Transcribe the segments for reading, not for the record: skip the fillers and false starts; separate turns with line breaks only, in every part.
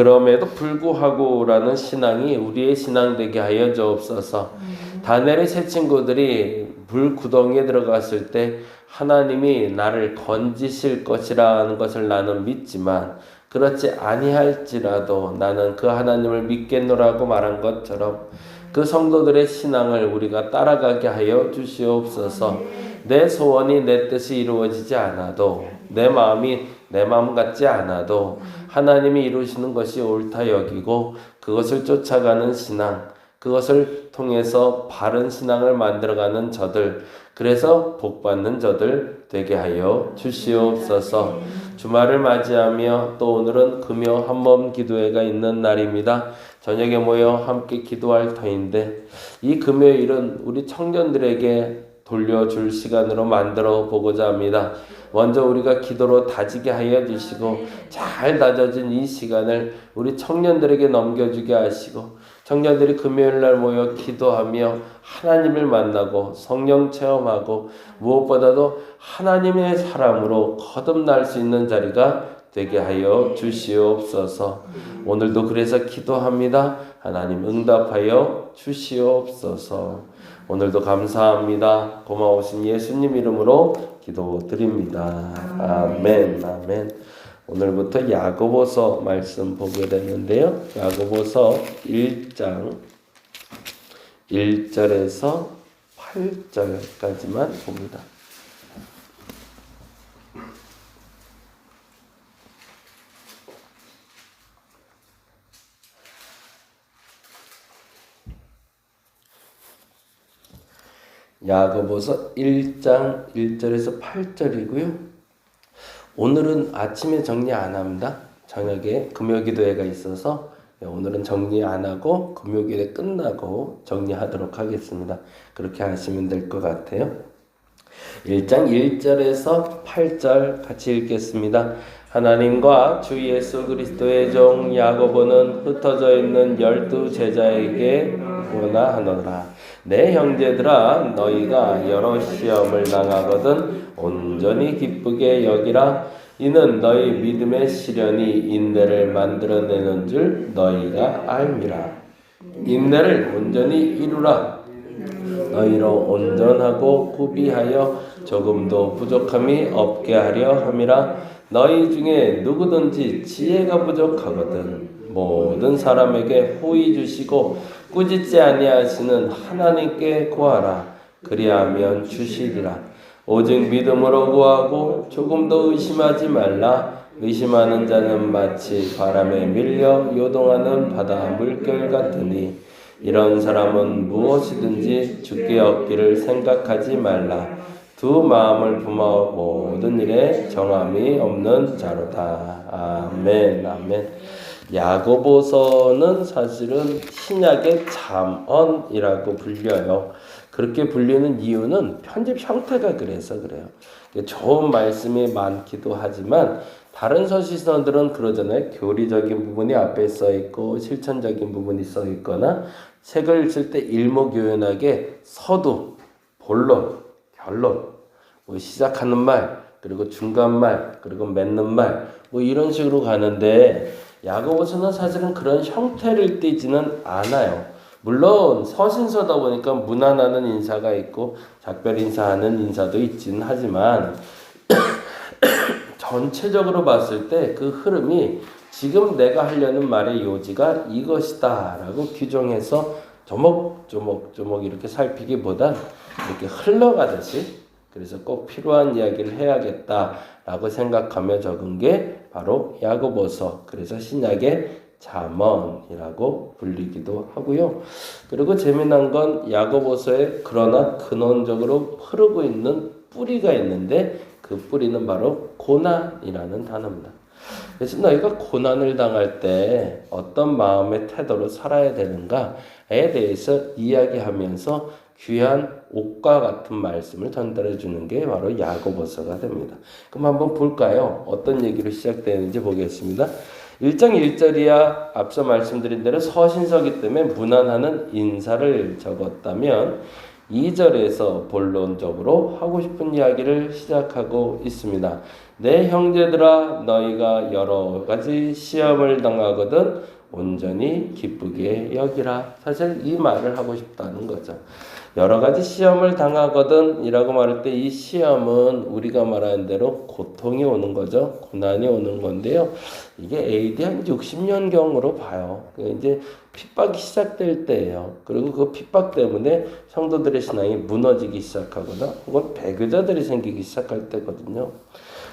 그럼에도 불구하고라는 신앙이 우리의 신앙 되게 하여 주옵소서. 다니엘의 세 친구들이 불구덩이에 들어갔을 때 하나님이 나를 건지실 것이라는 것을 나는 믿지만 그렇지 아니할지라도 나는 그 하나님을 믿겠노라고 말한 것처럼 그 성도들의 신앙을 우리가 따라가게 하여 주시옵소서. 내 소원이 내 뜻이 이루어지지 않아도 내 마음이 내 마음 같지 않아도 하나님이 이루시는 것이 옳다 여기고 그것을 쫓아가는 신앙, 그것을 통해서 바른 신앙을 만들어가는 저들, 그래서 복받는 저들 되게 하여 주시옵소서. 주말을 맞이하며 또 오늘은 금요 한몸 기도회가 있는 날입니다. 저녁에 모여 함께 기도할 터인데 이 금요일은 우리 청년들에게 돌려줄 시간으로 만들어 보고자 합니다. 먼저 우리가 기도로 다지게 하여 주시고 잘 다져진 이 시간을 우리 청년들에게 넘겨주게 하시고 청년들이 금요일날 모여 기도하며 하나님을 만나고 성령 체험하고 무엇보다도 하나님의 사람으로 거듭날 수 있는 자리가 되게 하여 주시옵소서. 오늘도 그래서 기도합니다. 하나님 응답하여 주시옵소서. 오늘도 감사합니다. 고마우신 예수님 이름으로 기도드립니다. 아멘. 아멘. 오늘부터 야고보서 말씀 보게 되는데요. 야고보서 1장 1절에서 8절까지만 봅니다. 야고보서 1장 1절에서 8절이고요. 오늘은 아침에 정리 안 합니다. 저녁에 금요기도회가 있어서 오늘은 정리 안 하고 금요기도회 끝나고 정리하도록 하겠습니다. 그렇게 하시면 될 것 같아요. 1장 1절에서 8절 같이 읽겠습니다. 하나님과 주 예수 그리스도의 종 야고보는 흩어져 있는 12 제자에게 권하노라. 내 형제들아 너희가 여러 시험을 당하거든 온전히 기쁘게 여기라. 이는 너희 믿음의 시련이 인내를 만들어내는 줄 너희가 알미라. 인내를 온전히 이루라. 너희로 온전하고 구비하여 조금도 부족함이 없게 하려 함이라. 너희 중에 누구든지 지혜가 부족하거든 모든 사람에게 호의 주시고 꾸짖지 아니하시는 하나님께 구하라. 그리하면 주시리라. 오직 믿음으로 구하고 조금도 의심하지 말라. 의심하는 자는 마치 바람에 밀려 요동하는 바다 물결 같으니 이런 사람은 무엇이든지 주께 얻기를 생각하지 말라. 두 마음을 품어 모든 일에 정함이 없는 자로다. 아멘. 아멘. 야고보서는 사실은 신약의 잠언이라고 불려요. 그렇게 불리는 이유는 편집 형태가 그래서 그래요. 좋은 말씀이 많기도 하지만 다른 서신서들은 그러잖아요. 교리적인 부분이 앞에 써 있고 실천적인 부분이 써 있거나 책을 읽을 때 일목요연하게 서두, 본론, 결론, 시작하는 말, 그리고 중간 말, 그리고 맺는 말, 이런 식으로 가는데 야고보서는 사실은 그런 형태를 띠지는 않아요. 물론 서신서다 보니까 문안하는 인사가 있고 작별 인사하는 인사도 있긴 하지만 전체적으로 봤을 때 그 흐름이 지금 내가 하려는 말의 요지가 이것이다 라고 규정해서 조목조목 이렇게 살피기보단 이렇게 흘러가듯이 그래서 꼭 필요한 이야기를 해야겠다라고 생각하며 적은 게 바로 야고보서, 그래서 신약의 잠언이라고 불리기도 하고요. 그리고 재미난 건 야고보서에 그러나 근원적으로 흐르고 있는 뿌리가 있는데 그 뿌리는 바로 고난이라는 단어입니다. 그래서 너희가 고난을 당할 때 어떤 마음의 태도로 살아야 되는가에 대해서 이야기하면서 귀한 옥과 같은 말씀을 전달해 주는 게 바로 야고보서가 됩니다. 그럼 한번 볼까요? 어떤 얘기로 시작되는지 보겠습니다. 1장 1절이야 앞서 말씀드린 대로 서신서기 때문에 문안하는 인사를 적었다면 2절에서 본론적으로 하고 싶은 이야기를 시작하고 있습니다. 내 형제들아 너희가 여러 가지 시험을 당하거든 온전히 기쁘게 여기라. 사실 이 말을 하고 싶다는 거죠. 여러 가지 시험을 당하거든 이라고 말할 때 이 시험은 우리가 말하는 대로 고통이 오는 거죠. 고난이 오는 건데요. 이게 AD 한 60년경으로 봐요. 이제 핍박이 시작될 때예요. 그리고 그 핍박 때문에 성도들의 신앙이 무너지기 시작하거나 혹은 배교자들이 생기기 시작할 때거든요.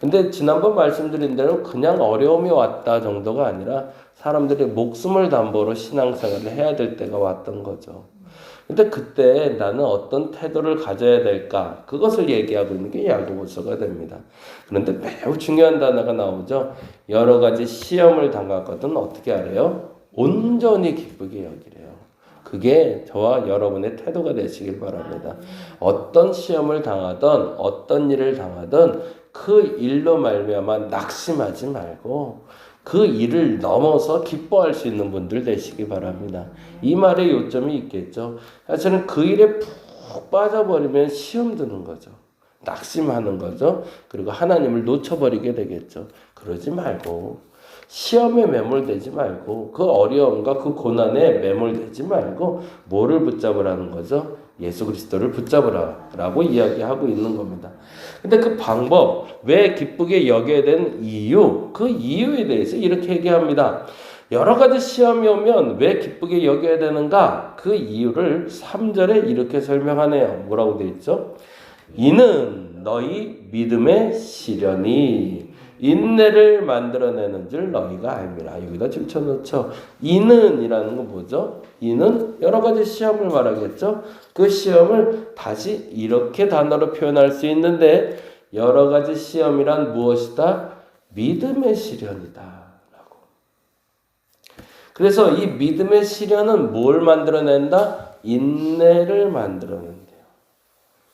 근데 지난번 말씀드린 대로 그냥 어려움이 왔다 정도가 아니라 사람들이 목숨을 담보로 신앙생활을 해야 될 때가 왔던 거죠. 근데 그때 나는 어떤 태도를 가져야 될까? 그것을 얘기하고 있는 게 야고보서가 됩니다. 그런데 매우 중요한 단어가 나오죠. 여러 가지 시험을 당하거든 어떻게 하래요? 온전히 기쁘게 여기래요. 그게 저와 여러분의 태도가 되시길 바랍니다. 어떤 시험을 당하든 어떤 일을 당하든 그 일로 말미암아 낙심하지 말고 그 일을 넘어서 기뻐할 수 있는 분들 되시기 바랍니다. 이 말의 요점이 있겠죠. 사실은 그 일에 푹 빠져버리면 시험 드는 거죠. 낙심하는 거죠. 그리고 하나님을 놓쳐버리게 되겠죠. 그러지 말고 시험에 매몰되지 말고 그 어려움과 그 고난에 매몰되지 말고 뭐를 붙잡으라는 거죠? 예수 그리스도를 붙잡으라 라고 이야기하고 있는 겁니다. 근데 그 방법, 왜 기쁘게 여겨야 되는 이유, 그 이유에 대해서 이렇게 얘기합니다. 여러 가지 시험이 오면 왜 기쁘게 여겨야 되는가? 그 이유를 3절에 이렇게 설명하네요. 뭐라고 되어 있죠? 이는 너희 믿음의 시련이 인내를 만들어내는 줄 너희가 알미라. 여기다 줄쳐놓죠. 이는 이라는 건 뭐죠? 이는 여러 가지 시험을 말하겠죠. 그 시험을 다시 이렇게 단어로 표현할 수 있는데 여러 가지 시험이란 무엇이다? 믿음의 시련이다 라고. 그래서 이 믿음의 시련은 뭘 만들어낸다? 인내를 만들어낸대요.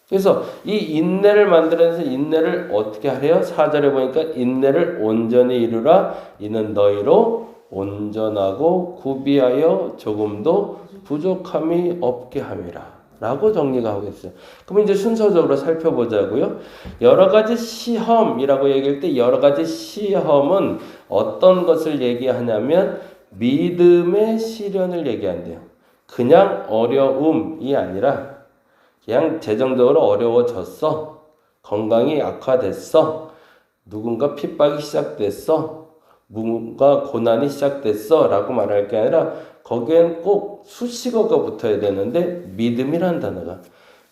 그래서 이 인내를 만들어내서 인내를 어떻게 하래요? 4절에 보니까 인내를 온전히 이루라. 이는 너희로 온전하고 구비하여 조금도 부족함이 없게 함이라. 라고 정리가 하고 있어요. 그럼 이제 순서적으로 살펴보자고요. 여러 가지 시험이라고 얘기할 때 여러 가지 시험은 어떤 것을 얘기하냐면 믿음의 시련을 얘기한대요. 그냥 어려움이 아니라 그냥 재정적으로 어려워졌어. 건강이 악화됐어. 누군가 핍박이 시작됐어. 뭔가 고난이 시작됐어. 라고 말할 게 아니라 거기엔 꼭 수식어가 붙어야 되는데 믿음이란 단어가.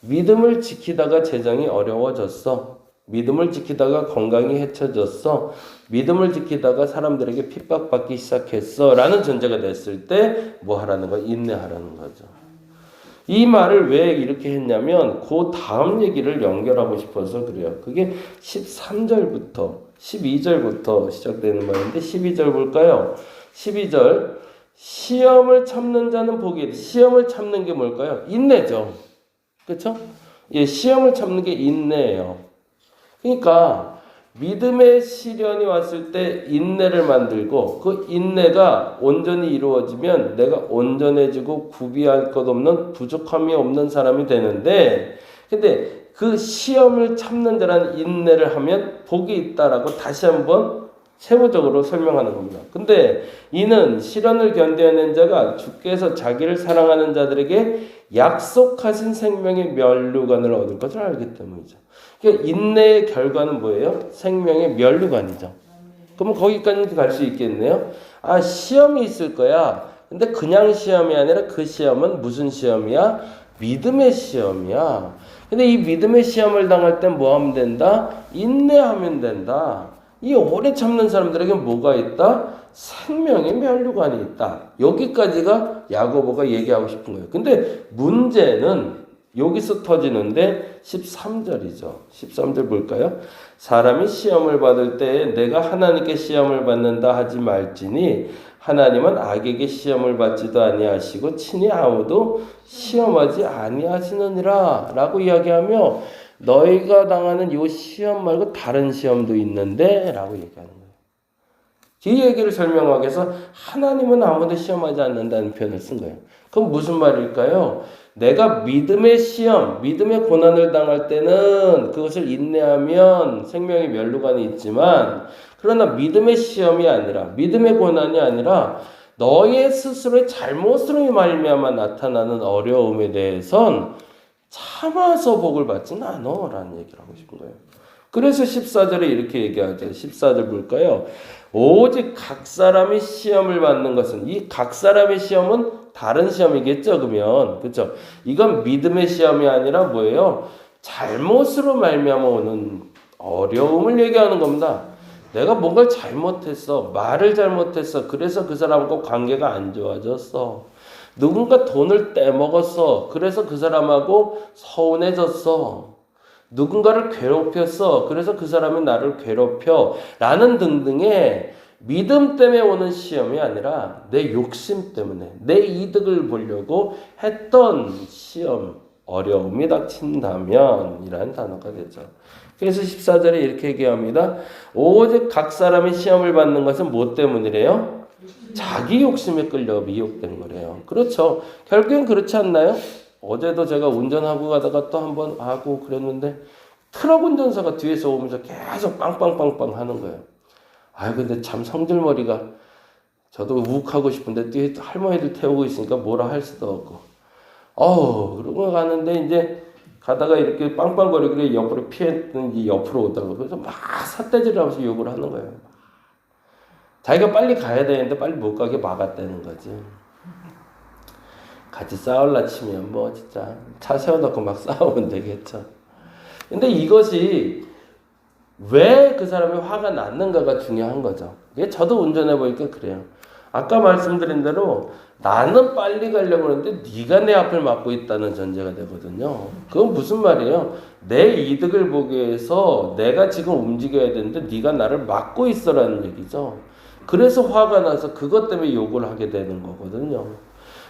믿음을 지키다가 재정이 어려워졌어. 믿음을 지키다가 건강이 해쳐졌어. 믿음을 지키다가 사람들에게 핍박받기 시작했어. 라는 전제가 됐을 때 뭐 하라는 거야? 인내하라는 거죠. 이 말을 왜 이렇게 했냐면 그 다음 얘기를 연결하고 싶어서 그래요. 그게 13절부터 12절부터 시작되는 말인데 12절 볼까요? 12절 시험을 참는 자는 복이 있다. 시험을 참는 게 뭘까요? 인내죠. 그렇죠? 예, 시험을 참는 게 인내예요. 그러니까 믿음의 시련이 왔을 때 인내를 만들고 그 인내가 온전히 이루어지면 내가 온전해지고 구비할 것 없는 부족함이 없는 사람이 되는데 근데 그 시험을 참는 자라는 인내를 하면 복이 있다라고 다시 한번 세부적으로 설명하는 겁니다. 근데 이는 시련을 견뎌낸 자가 주께서 자기를 사랑하는 자들에게 약속하신 생명의 면류관을 얻을 것을 알기 때문이죠. 그러니까 인내의 결과는 뭐예요? 생명의 면류관이죠. 그러면 거기까지 갈 수 있겠네요. 아, 시험이 있을 거야. 근데 그냥 시험이 아니라 그 시험은 무슨 시험이야? 믿음의 시험이야. 근데 이 믿음의 시험을 당할 땐 뭐 하면 된다? 인내하면 된다. 이 오래 참는 사람들에게 뭐가 있다? 생명의 면류관이 있다. 여기까지가 야고보가 얘기하고 싶은 거예요. 근데 문제는 여기서 터지는데 13절이죠. 13절 볼까요? 사람이 시험을 받을 때 내가 하나님께 시험을 받는다 하지 말지니 하나님은 악에게 시험을 받지도 아니하시고 친히 아무도 시험하지 아니하시느니라 라고 이야기하며 너희가 당하는 이 시험 말고 다른 시험도 있는데 라고 얘기하는 거예요. 이 얘기를 설명하기 위해서 하나님은 아무도 시험하지 않는다는 표현을 쓴 거예요. 그럼 무슨 말일까요? 내가 믿음의 시험, 믿음의 고난을 당할 때는 그것을 인내하면 생명의 면류관이 있지만, 그러나 믿음의 시험이 아니라, 믿음의 고난이 아니라 너의 스스로의 잘못으로 말미암아 나타나는 어려움에 대해선 참아서 복을 받지는 않아 라는 얘기를 하고 싶은 거예요. 그래서 14절에 이렇게 얘기하죠. 14절 볼까요? 오직 각 사람이 시험을 받는 것은, 이 각 사람의 시험은 다른 시험이겠죠, 그러면. 그렇죠? 이건 믿음의 시험이 아니라 뭐예요? 잘못으로 말미암아 오는 어려움을 얘기하는 겁니다. 내가 뭔가를 잘못했어. 말을 잘못했어. 그래서 그 사람과 관계가 안 좋아졌어. 누군가 돈을 떼먹었어. 그래서 그 사람하고 서운해졌어. 누군가를 괴롭혔어. 그래서 그 사람이 나를 괴롭혀. 라는 등등의 믿음 때문에 오는 시험이 아니라 내 욕심 때문에 내 이득을 보려고 했던 시험, 어려움이 닥친다면 이라는 단어가 되죠. 그래서 14절에 이렇게 얘기합니다. 오직 각 사람이 시험을 받는 것은 뭐 때문이래요? 자기 욕심에 끌려 미혹된 거래요. 그렇죠. 결국엔 그렇지 않나요? 어제도 제가 운전하고 가다가 또 한번 하고 그랬는데 트럭 운전사가 뒤에서 오면서 계속 빵빵빵빵 하는 거예요. 근데 참 성질머리가, 저도 욱하고 싶은데 뒤에 할머니들 태우고 있으니까 뭐라 할 수도 없고 그러고 가는데 이제 가다가 이렇게 빵빵거리길래 옆으로 피했더니 옆으로 오더라고요. 그래서 막 삿대질을 하면서 욕을 하는 거예요. 자기가 빨리 가야 되는데 빨리 못 가게 막았다는 거지. 같이 싸울라 치면 뭐 진짜 차 세워놓고 막 싸우면 되겠죠. 근데 이것이 왜 그 사람이 화가 났는가가 중요한 거죠. 이게 저도 운전해 보니까 그래요. 아까 말씀드린 대로 나는 빨리 가려고 하는데 네가 내 앞을 막고 있다는 전제가 되거든요. 그건 무슨 말이에요? 내 이득을 보기 위해서 내가 지금 움직여야 되는데 네가 나를 막고 있어라는 얘기죠. 그래서 화가 나서 그것 때문에 욕을 하게 되는 거거든요.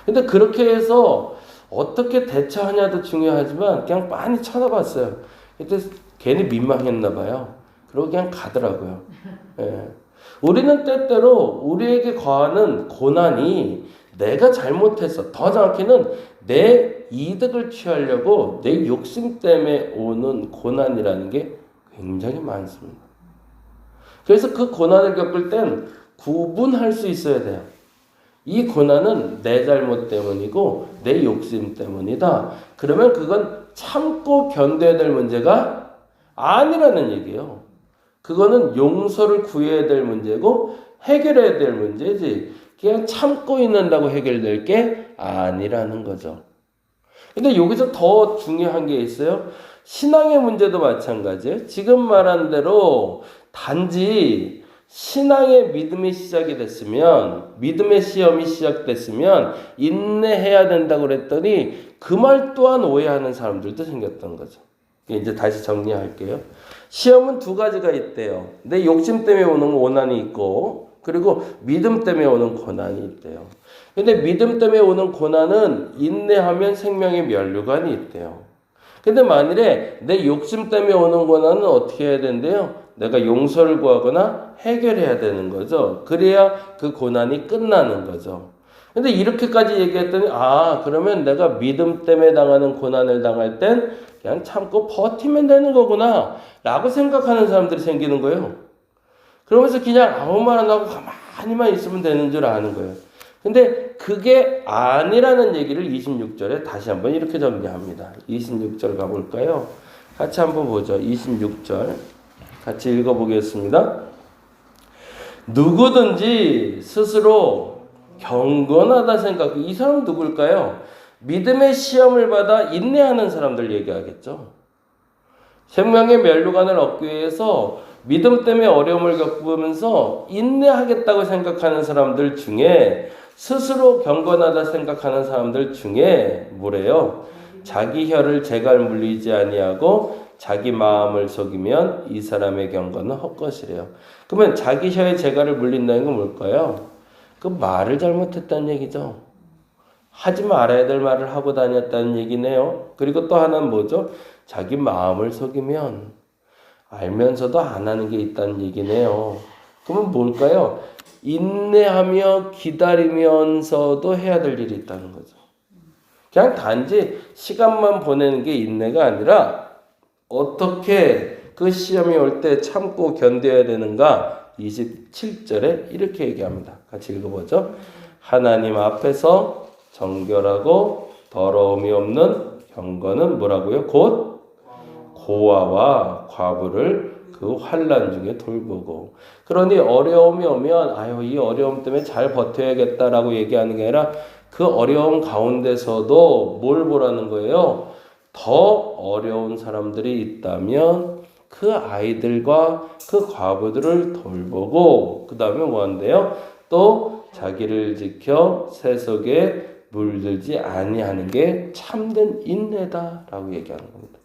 근데 그렇게 해서 어떻게 대처하냐도 중요하지만 그냥 빤히 쳐다봤어요. 그때 괜히 민망했나 봐요. 그러고 그냥 가더라고요. 예. 우리는 때때로 우리에게 거하는 고난이 내가 잘못해서, 더 정확히는 내 이득을 취하려고 내 욕심 때문에 오는 고난이라는 게 굉장히 많습니다. 그래서 그 고난을 겪을 땐 구분할 수 있어야 돼요. 이 고난은 내 잘못 때문이고 내 욕심 때문이다. 그러면 그건 참고 견뎌야 될 문제가 아니라는 얘기예요. 그거는 용서를 구해야 될 문제고 해결해야 될 문제지 그냥 참고 있는다고 해결될 게 아니라는 거죠. 근데 여기서 더 중요한 게 있어요. 신앙의 문제도 마찬가지예요. 지금 말한 대로 단지 신앙의 믿음이 시작이 됐으면, 믿음의 시험이 시작됐으면 인내해야 된다고 그랬더니 그 말 또한 오해하는 사람들도 생겼던 거죠. 이제 다시 정리할게요. 시험은 두 가지가 있대요. 내 욕심 때문에 오는 고난이 있고, 그리고 믿음 때문에 오는 고난이 있대요. 근데 믿음 때문에 오는 고난은 인내하면 생명의 면류관이 있대요. 근데 만일에 내 욕심 때문에 오는 고난은 어떻게 해야 된대요? 내가 용서를 구하거나 해결해야 되는 거죠. 그래야 그 고난이 끝나는 거죠. 근데 이렇게까지 얘기했더니 그러면 내가 믿음 때문에 당하는 고난을 당할 땐 그냥 참고 버티면 되는 거구나 라고 생각하는 사람들이 생기는 거예요. 그러면서 그냥 아무 말 안 하고 가만히만 있으면 되는 줄 아는 거예요. 근데 그게 아니라는 얘기를 26절에 다시 한번 이렇게 정리합니다. 26절 가볼까요? 같이 한번 보죠. 26절 같이 읽어보겠습니다. 누구든지 스스로 경건하다 생각, 이 사람 누굴까요? 믿음의 시험을 받아 인내하는 사람들 얘기하겠죠. 생명의 면류관을 얻기 위해서 믿음 때문에 어려움을 겪으면서 인내하겠다고 생각하는 사람들 중에, 스스로 경건하다 생각하는 사람들 중에 뭐래요? 자기 혀를 재갈 물리지 아니하고 자기 마음을 속이면 이 사람의 경건은 헛것이래요. 그러면 자기 혀에 재갈을 물린다는 건 뭘까요? 그 말을 잘못했다는 얘기죠. 하지 말아야 될 말을 하고 다녔다는 얘기네요. 그리고 또 하나는 뭐죠? 자기 마음을 속이면 알면서도 안 하는 게 있다는 얘기네요. 그러면 뭘까요? 인내하며 기다리면서도 해야 될 일이 있다는 거죠. 그냥 단지 시간만 보내는 게 인내가 아니라 어떻게 그 시험이 올 때 참고 견뎌야 되는가. 27절에 이렇게 얘기합니다. 같이 읽어보죠. 하나님 앞에서 정결하고 더러움이 없는 경건은 뭐라고요? 곧 고아와 과부를 그 환난 중에 돌보고. 그러니 어려움이 오면 이 어려움 때문에 잘 버텨야겠다라고 얘기하는 게 아니라 그 어려움 가운데서도 뭘 보라는 거예요? 더 어려운 사람들이 있다면 그 아이들과 그 과부들을 돌보고 그 다음에 뭐 한대요? 또 자기를 지켜 세속에 물들지 아니하는 게 참된 인내다라고 얘기하는 겁니다.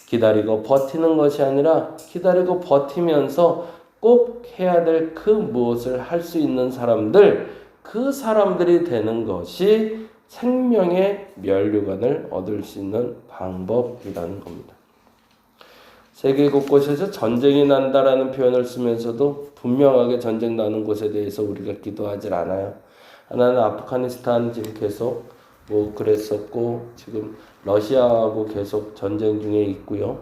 기다리고 버티는 것이 아니라 기다리고 버티면서 꼭 해야 될 그 무엇을 할 수 있는 사람들, 그 사람들이 되는 것이 생명의 면류관을 얻을 수 있는 방법이라는 겁니다. 세계 곳곳에서 전쟁이 난다라는 표현을 쓰면서도 분명하게 전쟁 나는 곳에 대해서 우리가 기도하지 않아요. 하나는 아프가니스탄 지금 계속 그랬었고 지금 러시아하고 계속 전쟁 중에 있고요.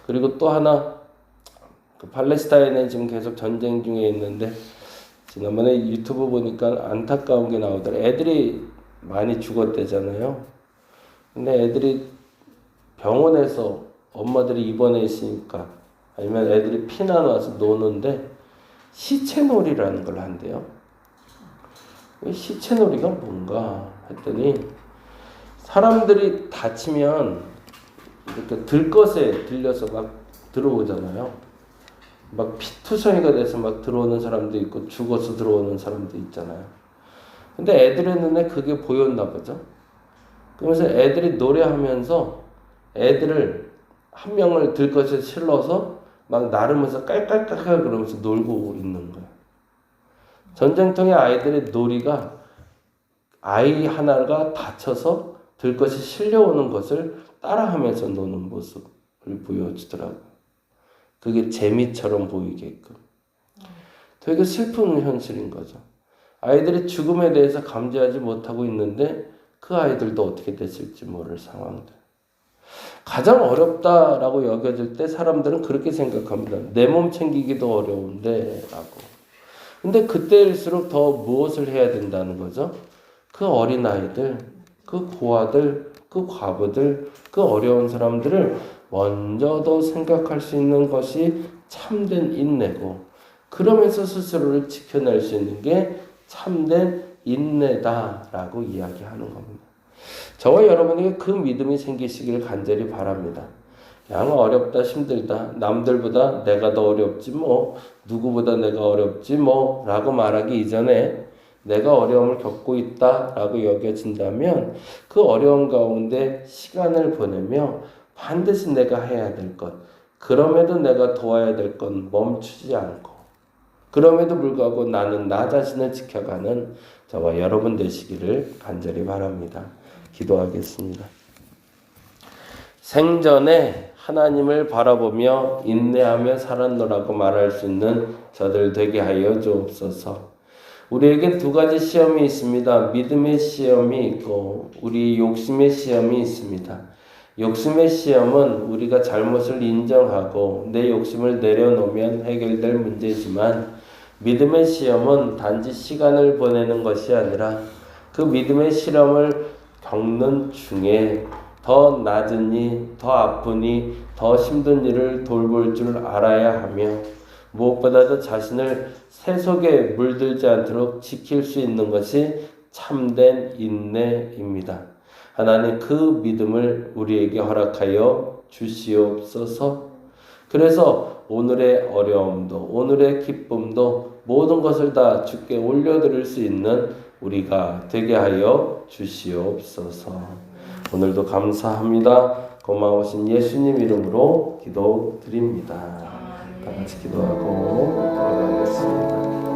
그리고 또 하나 팔레스타인에 지금 계속 전쟁 중에 있는데 지난번에 유튜브 보니까 안타까운 게 나오더라. 애들이 많이 죽었대잖아요. 근데 애들이 병원에서 엄마들이 입원해 있으니까 아니면 애들이 피난 와서 노는데 시체놀이라는 걸 한대요. 시체놀이가 뭔가 했더니 사람들이 다치면 이렇게 들것에 들려서 막 들어오잖아요. 막 피투성이가 돼서 막 들어오는 사람도 있고 죽어서 들어오는 사람도 있잖아요. 근데 애들의 눈에 그게 보였나 보죠. 그러면서 애들이 노래하면서 애들을 한 명을 들것에 실러서 막 나르면서 깔깔깔깔 그러면서 놀고 있는 거예요. 전쟁통의 아이들의 놀이가 아이 하나가 다쳐서 들것이 실려오는 것을 따라하면서 노는 모습을 보여주더라고요. 그게 재미처럼 보이게끔. 되게 슬픈 현실인 거죠. 아이들이 죽음에 대해서 감지하지 못하고 있는데 그 아이들도 어떻게 됐을지 모를 상황들. 가장 어렵다라고 여겨질 때 사람들은 그렇게 생각합니다. 내 몸 챙기기도 어려운데 라고. 근데 그때일수록 더 무엇을 해야 된다는 거죠? 그 어린아이들, 그 고아들, 그 과부들, 그 어려운 사람들을 먼저 더 생각할 수 있는 것이 참된 인내고 그러면서 스스로를 지켜낼 수 있는 게 참된 인내다라고 이야기하는 겁니다. 저와 여러분에게 그 믿음이 생기시기를 간절히 바랍니다. 그냥 어렵다 힘들다 남들보다 내가 더 어렵지 누구보다 내가 어렵지 라고 말하기 이전에 내가 어려움을 겪고 있다라고 여겨진다면 그 어려움 가운데 시간을 보내며 반드시 내가 해야 될 것, 그럼에도 내가 도와야 될 건 멈추지 않고 그럼에도 불구하고 나는 나 자신을 지켜가는 저와 여러분 되시기를 간절히 바랍니다. 기도하겠습니다. 생전에 하나님을 바라보며 인내하며 살았노라고 말할 수 있는 저들 되게 하여 주옵소서. 우리에겐 두 가지 시험이 있습니다. 믿음의 시험이 있고 우리 욕심의 시험이 있습니다. 욕심의 시험은 우리가 잘못을 인정하고 내 욕심을 내려놓으면 해결될 문제지만 믿음의 시험은 단지 시간을 보내는 것이 아니라 그 믿음의 시험을 겪는 중에 더 낮은 일, 더 아픈 일, 더 힘든 일을 돌볼 줄 알아야 하며 무엇보다도 자신을 세속에 물들지 않도록 지킬 수 있는 것이 참된 인내입니다. 하나님 그 믿음을 우리에게 허락하여 주시옵소서. 그래서 오늘의 어려움도 오늘의 기쁨도 모든 것을 다 주께 올려드릴 수 있는 우리가 되게 하여 주시옵소서. 오늘도 감사합니다. 고마우신 예수님 이름으로 기도드립니다. 다 같이 기도하고 들어가겠습니다.